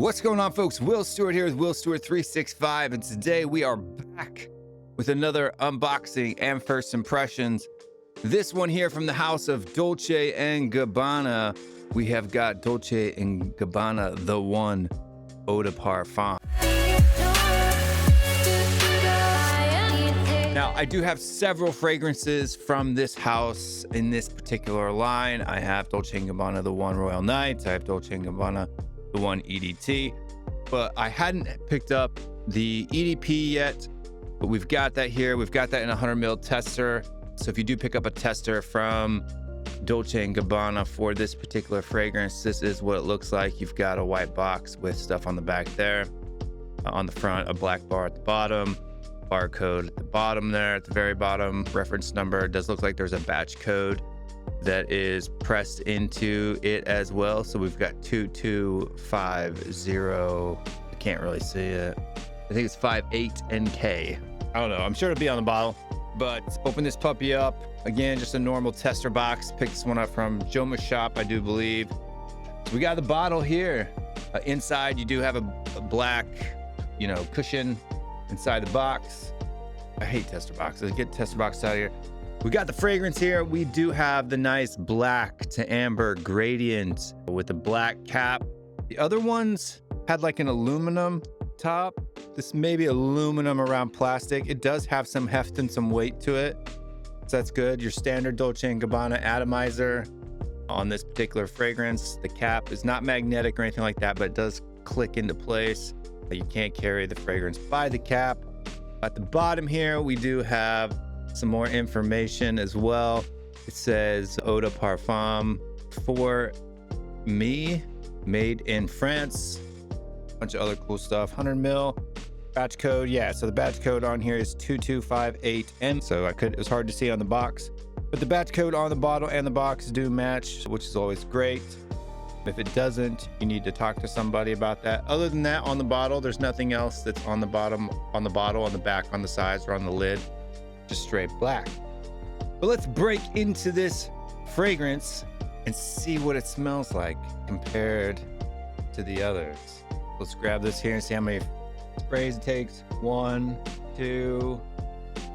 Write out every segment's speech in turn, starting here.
What's going on, folks? Will Stewart here with Will Stewart 365, and today we are back with another unboxing and first impressions. This one here from the house of Dolce & Gabbana. We have got Dolce & Gabbana-THE Eau de Parfum. Now, I do have several fragrances from this house in this particular line. I have Dolce & Gabbana The One Royal Nights. I have Dolce & Gabbana The One EDT, but I hadn't picked up the EDP yet, but we've got that here. We've got that in a 100 ml tester. So if you do pick up a tester from Dolce & Gabbana for this particular fragrance, this is what it looks like. You've got a white box with stuff on the back there. On the front, a black bar at the bottom, barcode at the bottom there, at the very bottom, reference number. It does look like there's a batch code that is pressed into it as well. So we've got 2250. I can't really see it. I think it's 58NK. I don't know. I'm sure it'll be on the bottle. But open this puppy up. Again, just a normal tester box. Picked this one up from Joma's shop, I do believe. So we got the bottle here. Inside, you do have a black, cushion inside the box. I hate tester boxes. Get the tester box out of here. We got the fragrance here. We do have the nice black to amber gradient with the black cap. The other ones had like an aluminum top. This may be aluminum around plastic. It does have some heft and some weight to it, so that's good. Your standard Dolce & Gabbana atomizer on this particular fragrance. The cap is not magnetic or anything like that, but it does click into place. You can't carry the fragrance by the cap. At the bottom here, we do have some more information as well. It says Eau de Parfum for me, made in France. Bunch of other cool stuff. 100 ml batch code. Yeah, so the batch code on here is 2258M. So it was hard to see on the box, but the batch code on the bottle and the box do match, which is always great. If it doesn't, you need to talk to somebody about that. Other than that, on the bottle, there's nothing else that's on the bottom, on the bottle, on the back, on the sides, or on the lid. Just straight black. But let's break into this fragrance and see what it smells like compared to the others. Let's grab this here and see how many sprays it takes. 1, 2,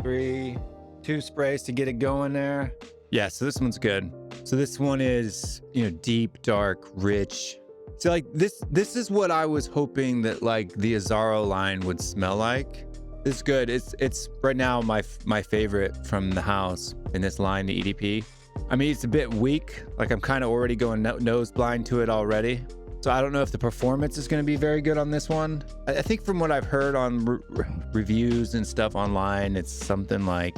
3, 2 sprays to get it going there. Yeah, so this one's good. So this one is, deep, dark, rich. So like this is what I was hoping that like the Azzaro line would smell like. It's good. It's right now my favorite from the house in this line, the EDP. I mean, it's a bit weak. Like I'm kind of already going nose blind to it already. So I don't know if the performance is going to be very good on this one. I think from what I've heard on reviews and stuff online, it's something like,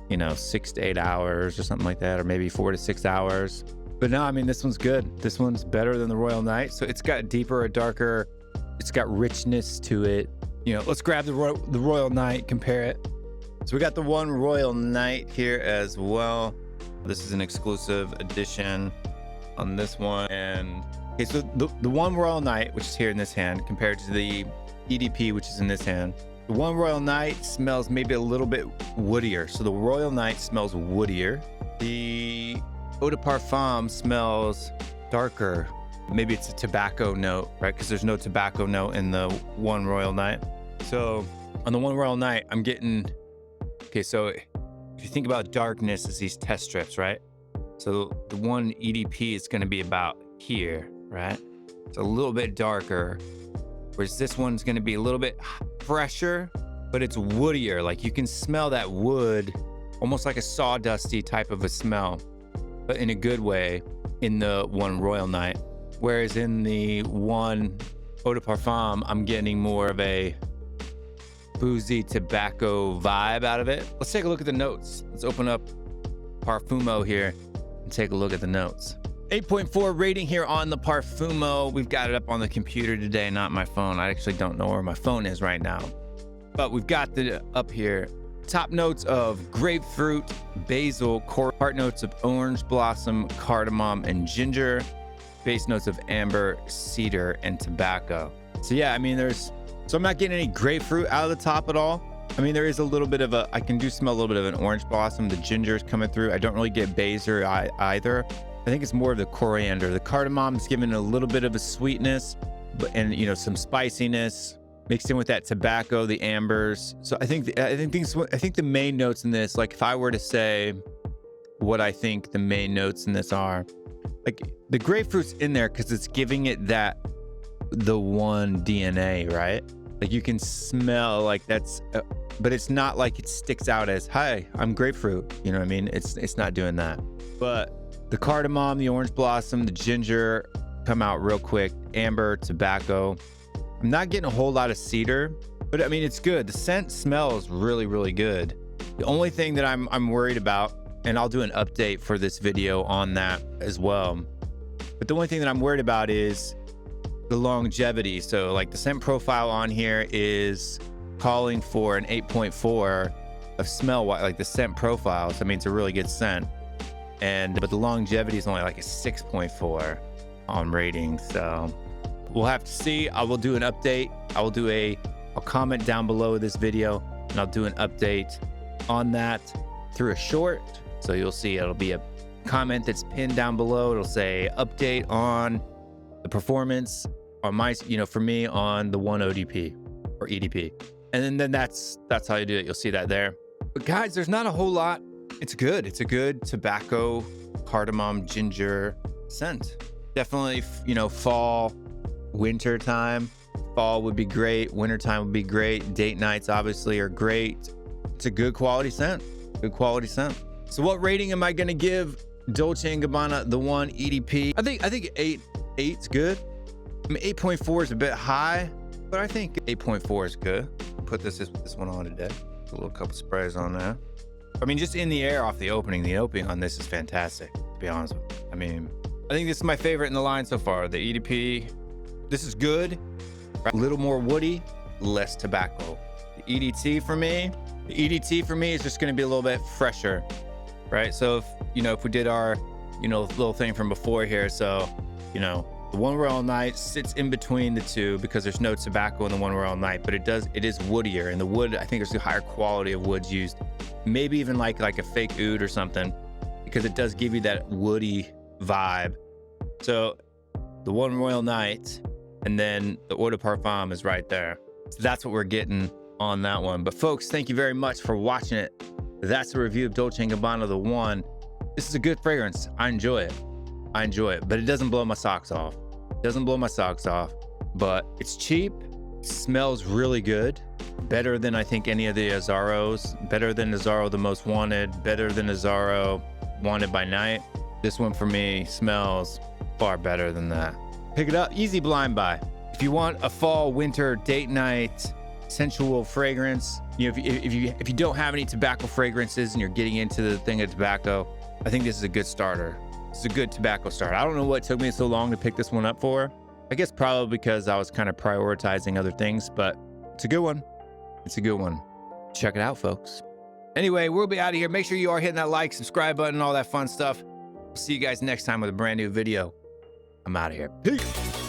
6 to 8 hours or something like that, or maybe 4 to 6 hours. But no, I mean, this one's good. This one's better than the Royal Night. So it's got deeper or darker. It's got richness to it. Let's grab the Royal Night, compare it. So we got the One Royal Night here as well. This is an exclusive edition on this one. And okay, so the One Royal Night, which is here in this hand, compared to the EDP, which is in this hand. The One Royal Night smells maybe a little bit woodier. So the Royal Night smells woodier. The Eau de Parfum smells darker. Maybe it's a tobacco note, right? Because there's no tobacco note in the One Royal Night. So on the One Royal Night, I'm getting, okay, so if you think about darkness as these test strips, right? So the one EDP is going to be about here, right? It's a little bit darker, whereas this one's going to be a little bit fresher, but it's woodier. Like you can smell that wood, almost like a sawdusty type of a smell, but in a good way in the One Royal Night. Whereas in the one Eau de Parfum, I'm getting more of a boozy tobacco vibe out of it. Let's take a look at the notes. Let's open up Parfumo here and take a look at the notes. 8.4 rating here on the Parfumo. We've got it up on the computer today, not my phone. I actually don't know where my phone is right now, but we've got it up here. Top notes of grapefruit, basil, heart notes of orange blossom, cardamom, and ginger. Base notes of amber, cedar, and tobacco. So yeah, I mean, so I'm not getting any grapefruit out of the top at all. I mean, there is a little bit of I can smell a little bit of an orange blossom. The ginger is coming through. I don't really get basil either. I think it's more of the coriander. The cardamom is giving a little bit of a sweetness. and you know, some spiciness mixed in with that tobacco, the ambers. So I think the main notes in this, like if I were to say what I think the main notes in this are, like the grapefruit's in there because it's giving it the one DNA, right? Like you can smell like that's, but it's not like it sticks out as, hi, I'm grapefruit. You know what I mean? It's not doing that. But the cardamom, the orange blossom, the ginger come out real quick. Amber, tobacco. I'm not getting a whole lot of cedar, but I mean, it's good. The scent smells really, really good. The only thing that I'm worried about, and I'll do an update for this video on that as well, but the only thing that I'm worried about is the longevity. So like the scent profile on here is calling for an 8.4 of smell, like the scent profile. So I mean, it's a really good scent, but the longevity is only like a 6.4 on rating. So we'll have to see. I will do an update. I'll comment down below this video and I'll do an update on that through a short. So you'll see it'll be a comment that's pinned down below. It'll say update on the performance on my, you know, for me on the 1 ODP or EDP. And then that's how you do it. You'll see that there. But guys, there's not a whole lot. It's good. It's a good tobacco, cardamom, ginger scent. Definitely, you know, fall, winter time. Fall would be great. Winter time would be great. Date nights obviously are great. It's a good quality scent. Good quality scent. So what rating am I going to give Dolce & Gabbana the 1 EDP? I think 8's good. I mean, 8.4 is a bit high, but I think 8.4 is good. Put this one on today. A little couple sprays on there. I mean, just in the air off the opening on this is fantastic, to be honest with you. I mean, I think this is my favorite in the line so far. The EDP, this is good. A little more woody, less tobacco. The EDT for me is just going to be a little bit fresher, right? So if we did our, little thing from before here, so, the One Royal Night sits in between the two because there's no tobacco in the One Royal Night, but it is woodier, and the wood, I think there's a higher quality of woods used, maybe even like a fake oud or something, because it does give you that woody vibe. So the One Royal Night and then the Eau de Parfum is right there. So that's what we're getting on that one. But folks, thank you very much for watching it. That's a review of Dolce & Gabbana the One. This is a good fragrance. I enjoy it, but it doesn't blow my socks off. But it's cheap, smells really good, better than I think any of the Azzaros, better than Azzaro The Most Wanted, better than Azzaro Wanted by Night. This one for me smells far better than that. Pick it up, easy blind buy. If you want a fall, winter, date night, sensual fragrance, if you don't have any tobacco fragrances and you're getting into the thing of tobacco, I think this is a good starter. It's a good tobacco starter. I don't know what took me so long to pick this one up for. I guess probably because I was kind of prioritizing other things, but it's a good one. Check it out, folks. Anyway, we'll be out of here. Make sure you are hitting that like, subscribe button, all that fun stuff. See you guys next time with a brand new video. I'm out of here. Peace.